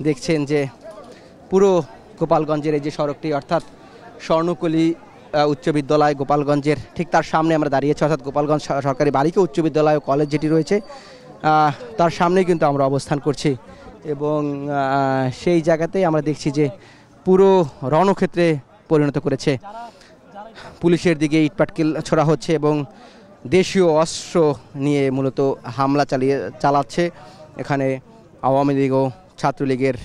দেখছেন যে পুরো গোপালগঞ্জের এই যে সড়কটি অর্থাৎ স্বর্ণকলি উচ্চ বিদ্যালয় গোপালগঞ্জের ঠিক তার সামনে আমরা দাঁড়িয়েছি, অর্থাৎ গোপালগঞ্জ সরকারি বালিকা উচ্চ বিদ্যালয় ও কলেজ যেটি রয়েছে তার সামনেই কিন্তু আমরা অবস্থান করছি। এবং সেই জায়গাতেই আমরা দেখছি যে পুরো রণক্ষেত্রে পরিণত করেছে। পুলিশের দিকে ইটপাটকেল ছোড়া হচ্ছে এবং দেশীয় অস্ত্র নিয়ে মূলত হামলা চালাচ্ছে এখানে আওয়ামী লীগ ও ছাত্রলীগের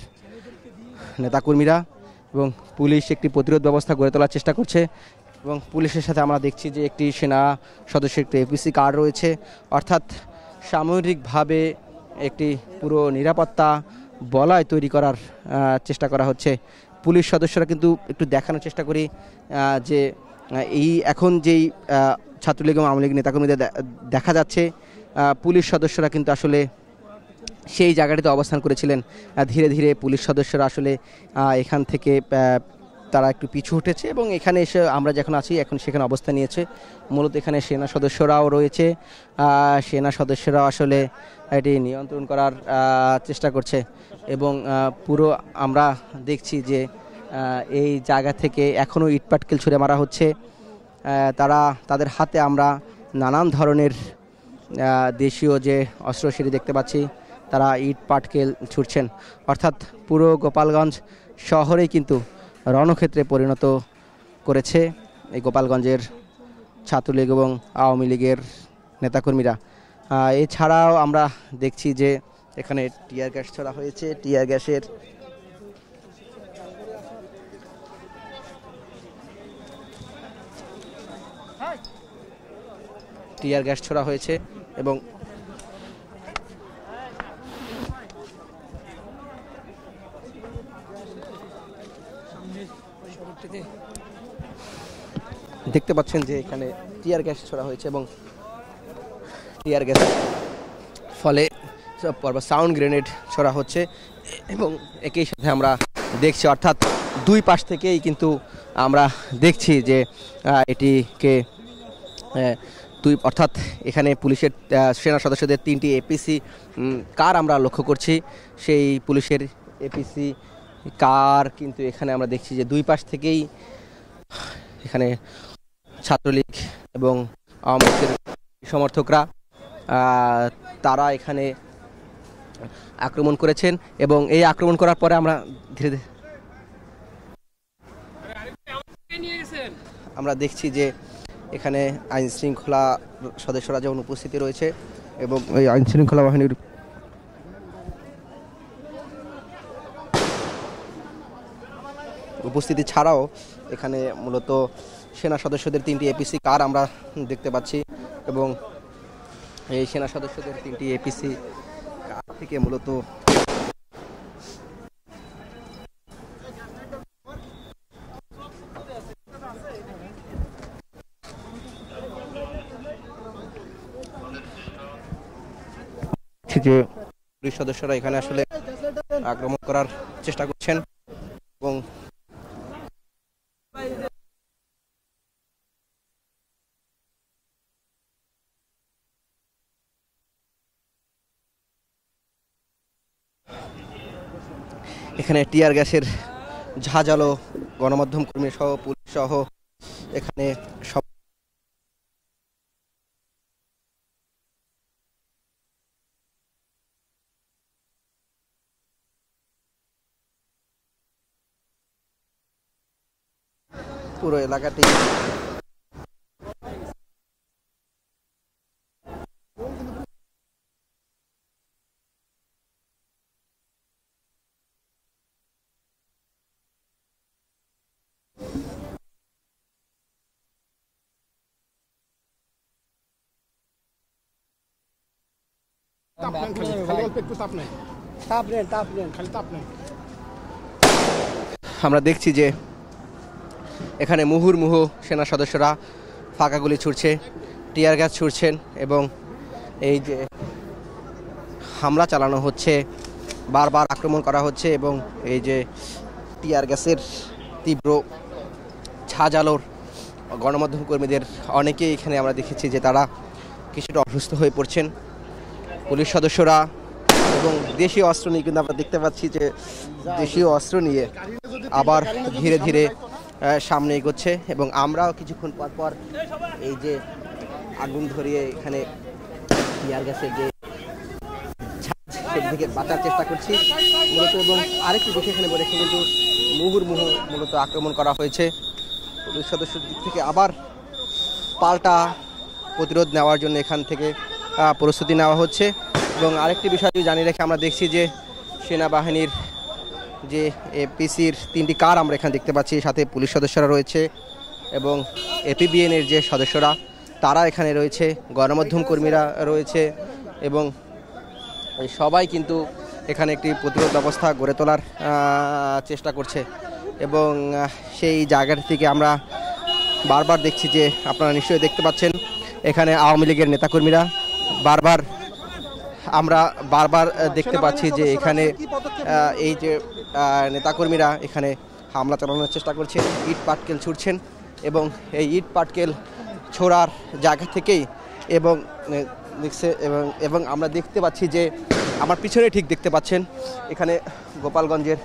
নেতাকর্মীরা। এবং পুলিশ একটি প্রতিরোধ ব্যবস্থা গড়ে তোলার চেষ্টা করছে এবং পুলিশের সাথে আমরা দেখছি যে একটি সেনা সদস্যের একটি এপিসি কার্ড রয়েছে, অর্থাৎ সামরিকভাবে একটি পুরো নিরাপত্তা বলয় তৈরি করার চেষ্টা করা হচ্ছে। পুলিশ সদস্যরা কিন্তু একটু দেখানোর চেষ্টা করি যে এই এখন যেই ছাত্রলীগ এবং আওয়ামী লীগ নেতাকর্মীদের দেখা যাচ্ছে, পুলিশ সদস্যরা কিন্তু আসলে সেই জায়গাটিতে অবস্থান করেছিলেন। ধীরে ধীরে পুলিশ সদস্যরা আসলে এখান থেকে তারা একটু পিছু উঠেছে এবং এখানে এসে আমরা যখন আছি এখন সেখানে অবস্থান নিয়েছে। মূলত এখানে সেনা সদস্যরাও রয়েছে, সেনা সদস্যরাও আসলে এটি নিয়ন্ত্রণ করার চেষ্টা করছে এবং পুরো আমরা দেখছি যে এই জায়গা থেকে এখনও ইটপাটকেল ছুঁড়ে মারা হচ্ছে। তাদের হাতে আমরা নানান ধরনের দেশীয় যে অস্ত্র সেটি দেখতে পাচ্ছি, তারা ইট পাটকেল ছুটছেন। অর্থাৎ পুরো গোপালগঞ্জ শহরেই কিন্তু রণক্ষেত্রে পরিণত করেছে এই গোপালগঞ্জের ছাত্রলীগ এবং আওয়ামী লীগের নেতাকর্মীরা। এছাড়াও আমরা দেখছি যে এখানে টিয়ার গ্যাস ছোড়া হয়েছে, টিয়ার গ্যাস ছোড়া হয়েছে এবং দেখতে পাচ্ছেন যে এখানে টিয়ার গ্যাস ছোড়া হয়েছে এবং টিয়ার গ্যাস ফলে সাউন্ড গ্রেনেড ছোড়া হচ্ছে এবং একই সাথে আমরা দেখছি অর্থাৎ দুই পাশ থেকেই কিন্তু আমরা দেখছি যে এটিকে অর্থাৎ এখানে পুলিশের সেনা সদস্যদের 3টি এপিসি কার আমরা লক্ষ্য করছি। সেই পুলিশের এপিসি কার কিন্তু এখানে আমরা দেখছি যে দুই পাশ থেকেই এখানে ছাত্রলীগ এবং আওয়ামী লীগের সমর্থকরা তারা এখানে আক্রমণ করেছেন এবং এই আক্রমণ করার পরে আমরা ধীরে ধীরে আমরা দেখছি যে এখানে আইন শৃঙ্খলা সদস্যরা যেমন উপস্থিতি রয়েছে এবং এই আইন শৃঙ্খলা বাহিনীর উপস্থিতি ছাড়াও এখানে মূলত সেনা সদস্যদের 3টি এপিসি কার আমরা দেখতে পাচ্ছি এবং এই সেনা সদস্যদের 3টি এপিসি কার থেকে মূলত যে পুলিশ সদস্যরা এখানে আসলে আক্রমণ করার চেষ্টা করছেন এবং এখানে টিয়ার গ্যাসের ঝাঁঝালো গণমাধ্যম কর্মী সহ পুলিশ সহ এখানে সব পুরো এলাকাটি আমরা দেখছি যে এখানে মুহুর্মুহু সেনা সদস্যরা ফাঁকা গুলি ছুটছে, টিয়ার গ্যাস ছুটছেন এবং এই যে হামলা চালানো হচ্ছে, বারবার আক্রমণ করা হচ্ছে এবং এই যে টিয়ার গ্যাসের তীব্র ঝাঁঝালোর গণমাধ্যম কর্মীদের অনেকেই এখানে আমরা দেখেছি যে তারা কিছুটা অসুস্থ হয়ে পড়ছেন। পুলিশ সদস্যরা এবং এবং দেশীয় অস্ত্র নিয়ে কিন্তু আমরা দেখতে পাচ্ছি যে দেশীয় অস্ত্র নিয়ে আবার ধীরে ধীরে সামনে এগোচ্ছে এবং আমরাও কিছুক্ষণ পর পর এই যে আগুন ধরিয়ে এখানে টিয়ার গ্যাসের যে সেদিকে বাঁচার চেষ্টা করছি মূলত। এবং আরেকটি বিষয় এখানে বলে কিন্তু মুহুর্মুহু মূলত আক্রমণ করা হয়েছে পুলিশ সদস্যদের দিক থেকে। আবার পাল্টা প্রতিরোধ নেওয়ার জন্য এখান থেকে প্রস্তুতি নেওয়া হচ্ছে। এবং আরেকটি বিষয় জানিয়ে রেখে আমরা দেখছি যে সেনাবাহিনীর যে এপিসির 3টি কার আমরা এখানে দেখতে পাচ্ছি, সাথে পুলিশ সদস্যরা রয়েছে এবং এপিবিএনের যে সদস্যরা তারা এখানে রয়েছে, গণমাধ্যম কর্মীরা রয়েছে এবং সবাই কিন্তু এখানে একটি প্রতিরোধ ব্যবস্থা গড়ে তোলার চেষ্টা করছে। এবং সেই জায়গাটি থেকে আমরা বারবার দেখছি যে আপনারা নিশ্চয়ই দেখতে পাচ্ছেন এখানে আওয়ামী লীগের নেতাকর্মীরা আমরা বারবার দেখতে পাচ্ছি যে এখানে এই যে নেতাকর্মীরা এখানে হামলা চালানোর চেষ্টা করছেন, ইট পাটকেল ছুটছেন এবং এই ইট পাটকেল ছোড়ার জায়গা থেকেই এবং এবং আমরা দেখতে পাচ্ছি যে আমার পিছনে ঠিক দেখতে পাচ্ছেন এখানে গোপালগঞ্জের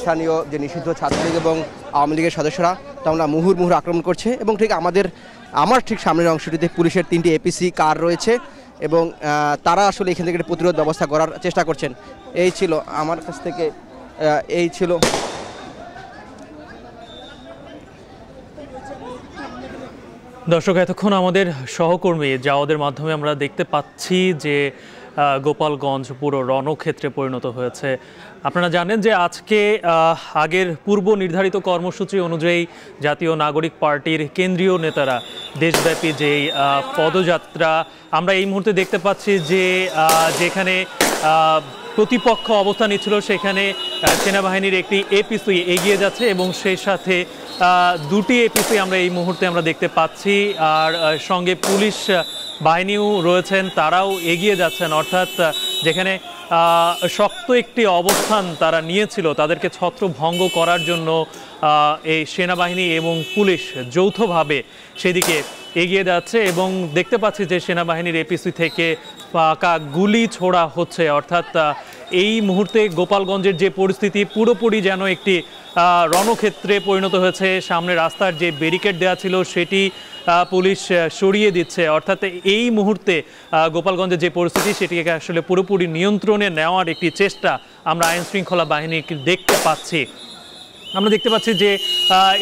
স্থানীয় যে নিষিদ্ধ ছাত্রলীগ এবং আওয়ামী লীগের সদস্যরা তারা মুহুর্মুহু আক্রমণ করছে এবং ঠিক আমার ঠিক সামনের অংশটিতে পুলিশের 3টি এপিসি কার রয়েছে এবং তারা আসলে এখান থেকে প্রতিরোধ ব্যবস্থা করার চেষ্টা করছেন। এই ছিল আমার কাছ থেকে এই ছিল দর্শক, এতক্ষণ আমাদের সহকর্মী যাওয়াদের মাধ্যমে আমরা দেখতে পাচ্ছি যে গোপালগঞ্জ পুরো রণক্ষেত্রে পরিণত হয়েছে। আপনারা জানেন যে আজকে আগের পূর্ব নির্ধারিত কর্মসূচি অনুযায়ী জাতীয় নাগরিক পার্টির কেন্দ্রীয় নেতারা দেশব্যাপী যেই পদযাত্রা আমরা এই মুহূর্তে দেখতে পাচ্ছি যে যেখানে প্রতিপক্ষ অবস্থান নিচ্ছিল সেখানে সেনাবাহিনীর একটি এপিসি এগিয়ে যাচ্ছে এবং সেই সাথে 2টি এপিসি আমরা এই মুহূর্তে আমরা দেখতে পাচ্ছি, আর সঙ্গে পুলিশ বাহিনীও রয়েছেন, তারাও এগিয়ে যাচ্ছেন। অর্থাৎ যেখানে শক্ত একটি অবস্থান তারা নিয়েছিল তাদেরকে ছত্রভঙ্গ করার জন্য এই সেনাবাহিনী এবং পুলিশ যৌথভাবে সেদিকে এগিয়ে যাচ্ছে এবং দেখতে পাচ্ছি যে সেনাবাহিনীর এপিসি থেকে পাকা গুলি ছোড়া হচ্ছে। অর্থাৎ এই মুহূর্তে গোপালগঞ্জের যে পরিস্থিতি পুরোপুরি যেন একটি রণক্ষেত্রে পরিণত হয়েছে। সামনে রাস্তার যে ব্যারিকেড দেওয়া ছিল সেটি পুলিশ সরিয়ে দিচ্ছে। অর্থাৎ এই মুহূর্তে গোপালগঞ্জের যে পরিস্থিতি সেটিকে আসলে পুরোপুরি নিয়ন্ত্রণে নেওয়ার একটি চেষ্টা আমরা আইন শৃঙ্খলা বাহিনীকে দেখতে পাচ্ছি। আমরা দেখতে পাচ্ছি যে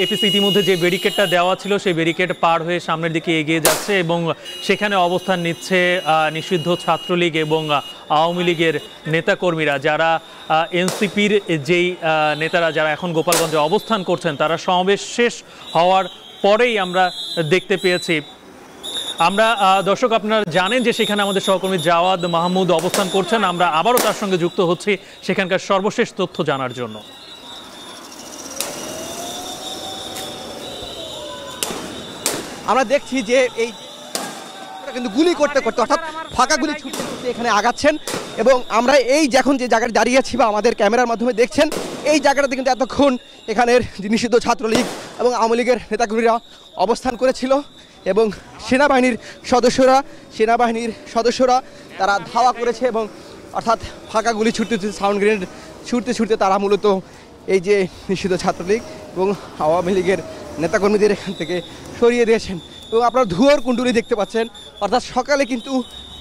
এপিসি ইতিমধ্যে যে ব্যারিকেডটা দেওয়া ছিল সেই ব্যারিকেড পার হয়ে সামনের দিকে এগিয়ে যাচ্ছে এবং সেখানে অবস্থান নিচ্ছে নিষিদ্ধ ছাত্রলীগ এবং আওয়ামী লীগের নেতাকর্মীরা, যারা এনসিপির যেই নেতারা যারা এখন গোপালগঞ্জে অবস্থান করছেন তারা সমাবেশ শেষ হওয়ার পরেই আমরা দেখতে পেয়েছি। আমরা দর্শক আপনারা জানেন যে সেখানে আমাদের সহকর্মী জাওয়াদ মাহমুদ অবস্থান করছেন, আমরা আবারও তার সঙ্গে যুক্ত হচ্ছি সেখানকার সর্বশেষ তথ্য জানার জন্য। আমরা দেখছি যে এই কিন্তু গুলি করতে করতে অর্থাৎ ফাঁকা গুলি ছুটতে ছুটতে এখানে আগাচ্ছেন এবং আমরা এই যখন যে জায়গায় দাঁড়িয়ে আছি বা আমাদের ক্যামেরার মাধ্যমে দেখছেন এই জায়গাটাতে কিন্তু এতক্ষণ এখানের নিষিদ্ধ ছাত্রলীগ এবং আওয়ামী লীগের নেতাকর্মীরা অবস্থান করেছিল এবং সেনাবাহিনীর সদস্যরা তারা ধাওয়া করেছে এবং অর্থাৎ ফাঁকা গুলি ছুটতে ছুটতে সাউন্ড গ্রেনেড ছুটতে তারা মূলত এই যে নিষিদ্ধ ছাত্রলীগ এবং আওয়ামী লীগের নেতাকর্মীদের এখান থেকে সরিয়ে দিয়েছেন এবং আপনারা ধুয়োর কুণ্ডুলি দেখতে পাচ্ছেন। অর্থাৎ সকালে কিন্তু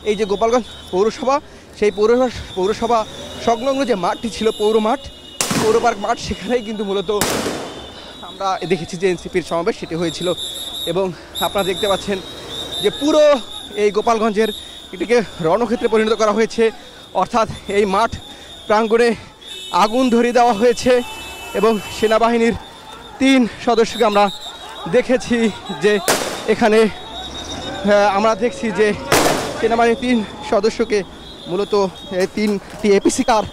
এই যে গোপালগঞ্জ পৌরসভা সেই পৌরসভা সংলগ্ন যে মাঠটি ছিল পৌর পার্ক মাঠ সেখানেই কিন্তু মূলত আমরা দেখেছি যে এনসিপির সমাবেশ সেটি হয়েছিল এবং আপনারা দেখতে পাচ্ছেন যে পুরো এই গোপালগঞ্জের এটিকে রণক্ষেত্রে পরিণত করা হয়েছে। অর্থাৎ এই মাঠ প্রাঙ্গণে আগুন ধরিয়ে দেওয়া হয়েছে এবং সেনাবাহিনীর 3 সদস্যকে আমরা দেখেছি যে এখানে আমরা দেখছি যে সেনাবাহিনীর 3 সদস্যকে মূলত 3টি এপিসি কার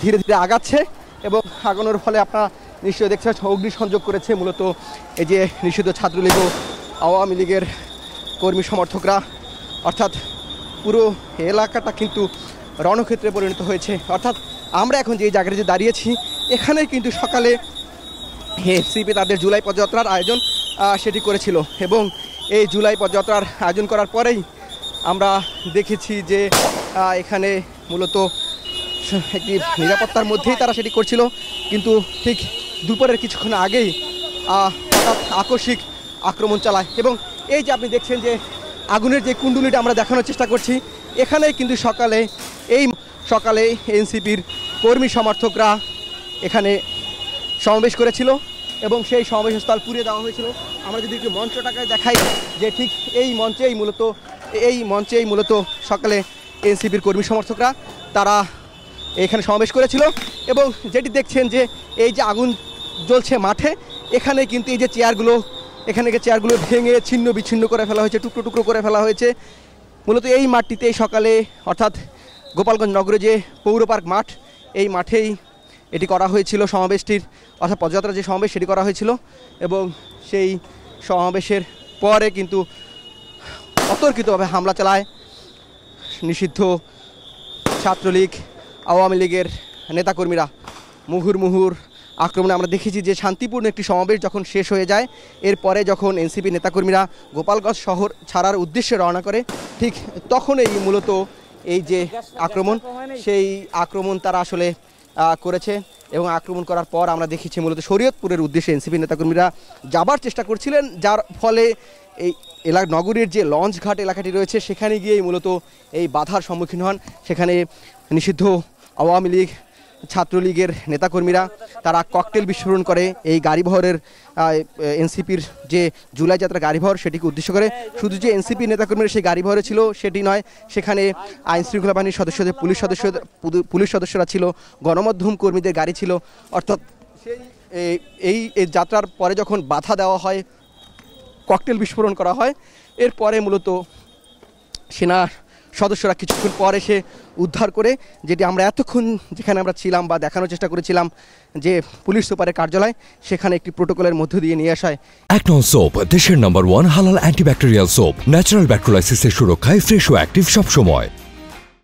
ধীরে ধীরে আগাচ্ছে এবং আগানোর ফলে আপনারা নিশ্চয়ই দেখছেন অগ্নিসংযোগ করেছে মূলত এই যে নিষিদ্ধ ছাত্রলীগ ও আওয়ামী লীগের কর্মী সমর্থকরা। অর্থাৎ পুরো এলাকাটা কিন্তু রণক্ষেত্রে পরিণত হয়েছে। অর্থাৎ আমরা এখন যে জায়গায় যে দাঁড়িয়েছি এখানে কিন্তু সকালে এনসিপি তাদের জুলাই পদযাত্রার আয়োজন সেটি করেছিল এবং এই জুলাই পদযাত্রার আয়োজন করার পরেই আমরা দেখেছি যে এখানে মূলত একটি নিরাপত্তার মধ্যেই তারা সেটি করছিল, কিন্তু ঠিক দুপুরের কিছুক্ষণ আগেই হঠাৎ আকস্মিক আক্রমণ চালায়। এবং এই যে আপনি দেখছেন যে আগুনের যে কুণ্ডুলিটা আমরা দেখানোর চেষ্টা করছি, এখানেই কিন্তু সকালে এনসিপির কর্মী সমর্থকরা এখানে সমাবেশ করেছিল এবং সেই সমাবেশস্থল পুড়িয়ে দেওয়া হয়েছিল। আমরা যদি একটু মঞ্চটাকে দেখাই, যে ঠিক এই মঞ্চেই মূলত সকালে এনসিপির কর্মী সমর্থকরা তারা এখানে সমাবেশ করেছিল। এবং যেটি দেখছেন যে এই যে আগুন জ্বলছে মাঠে, এখানে কিন্তু এই যে চেয়ারগুলো ভেঙে ছিন্ন বিচ্ছিন্ন করে ফেলা হয়েছে, টুকরো টুকরো করে ফেলা হয়েছে। মূলত এই মাঠটিতে সকালে অর্থাৎ গোপালগঞ্জ নগরে যে পৌর পার্ক মাঠ, এই মাঠেই এটি করা হয়েছিল সমাবেশটির, অর্থাৎ পদযাত্রা যে সমাবেশ সেটি করা হয়েছিল। এবং সেই সমাবেশের পরে কিন্তু অতর্কিতভাবে হামলা চালায় নিষিদ্ধ ছাত্রলীগ, আওয়ামী লীগের নেতাকর্মীরা। মুহুর্মুহুর আক্রমণে আমরা দেখেছি যে শান্তিপূর্ণ একটি সমাবেশ যখন শেষ হয়ে যায়, এরপরে যখন এনসিপি নেতাকর্মীরা গোপালগঞ্জ শহর ছাড়ার উদ্দেশ্যে রওনা করে, ঠিক তখনই মূলত এই যে আক্রমণ, সেই আক্রমণ তারা আসলে করেছে। এবং আক্রমণ করার পর আমরা দেখেছি মূলত শরীয়তপুরের উদ্দেশ্যে এনসিপি নেতাকর্মীরা যাবার চেষ্টা করছিলেন, যার ফলে এই নগরীর যে লঞ্চ ঘাট এলাকাটি রয়েছে সেখানে গিয়েই মূলত এই বাধার সম্মুখীন হন। সেখানে নিষিদ্ধ আওয়ামী লীগ, ছাত্রলীগের নেতাকর্মীরা তারা ককটেল বিস্ফোরণ করে এই গাড়িবহরের এনসিপির যে জুলাই যাত্রা গাড়িবহর সেটিকে উদ্দেশ্য করে। শুধু যে এনসিপি নেতাকর্মীরা সেই গাড়িবহরে ছিল সেটি নয়, সেখানে আইনশৃঙ্খলা বাহিনীর সদস্যদের, পুলিশ সদস্যরা ছিল, গণমাধ্যম কর্মীদের গাড়ি ছিল। অর্থাৎ এই যাত্রার পরে যখন বাধা দেওয়া হয়, ককটেল বিস্ফোরণ করা হয়, এরপরে মূলত সেনা সদস্যরা কিছুক্ষণ পর এসে উদ্ধার করে, যেটি আমরা এতক্ষণ যেখানে আমরা ছিলাম বা দেখানোর চেষ্টা করেছিলাম যে পুলিশ সুপারের কার্যালয়, সেখানে একটি প্রোটোকলের মধ্য দিয়ে নিয়ে আসা হয়। একনল সোপ, দেশের নম্বর 1 হালাল অ্যান্টিব্যাকটেরিয়াল সোপ, ন্যাচারাল ব্যাকটেরিয়ালাইসিসের সুরক্ষায় ফ্রেশ ও অ্যাক্টিভ সবসময়।